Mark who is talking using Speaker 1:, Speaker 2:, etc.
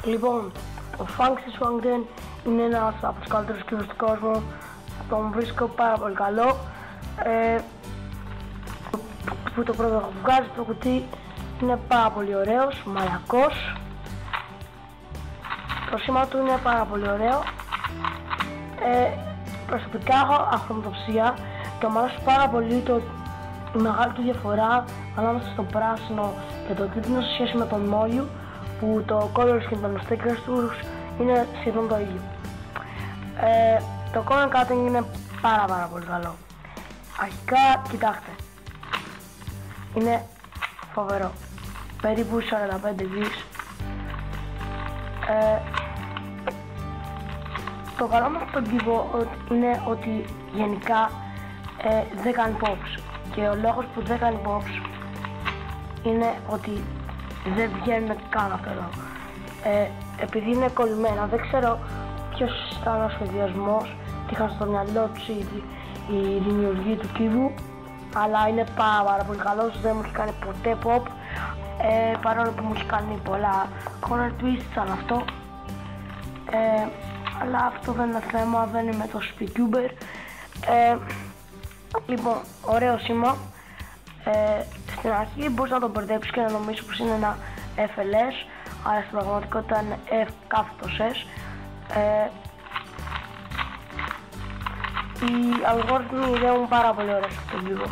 Speaker 1: Λοιπόν, ο Francis Wangden είναι ένας από τους καλύτερους κύβους του κόσμου. Τον βρίσκω πάρα πολύ καλό. Που το πρώτο που βγάζει το κουτί είναι πάρα πολύ ωραίος, μαλακός. Το σήμα του είναι πάρα πολύ ωραίο. Προσωπικά έχω αχρωματοψία και μου αρέσει πάρα πολύ η μεγάλη του διαφορά ανάμεσα στο πράσινο και το κίτρινο σε σχέση με τον μόλιο, που το color scheme των stickers τους είναι σχεδόν το ίδιο. Το corner cutting είναι πάρα πολύ καλό. Αρχικά, κοιτάξτε, είναι φοβερό, περίπου 45 δις. Το καλό με αυτόν τον κύβο είναι ότι γενικά δεν κάνει pops, και ο λόγος που δεν κάνει pops είναι ότι δεν βγαίνουν καν αυτό εδώ. Επειδή είναι κολλημένα, δεν ξέρω ποιος ήταν ο σχεδιασμός, τι είχαν στο μυαλό τους οι δημιουργοί του κύβου, αλλά είναι πάρα πολύ καλός, δεν μου έχει κάνει ποτέ pop, παρόλο που μου έχει κάνει πολλά corner twists σαν αυτό. Αλλά αυτό δεν είναι θέμα, δεν είμαι το speedcuber. Λοιπόν, ωραίο σήμα. Στην αρχή μπορείς να το μπερδέψεις και να νομίσεις πως είναι ένα FLS, αλλά στην πραγματικότητα είναι F_S. Οι αλγόριθμοι ιδέουν πάρα πολύ ωραία σε αυτόν τον κύβο.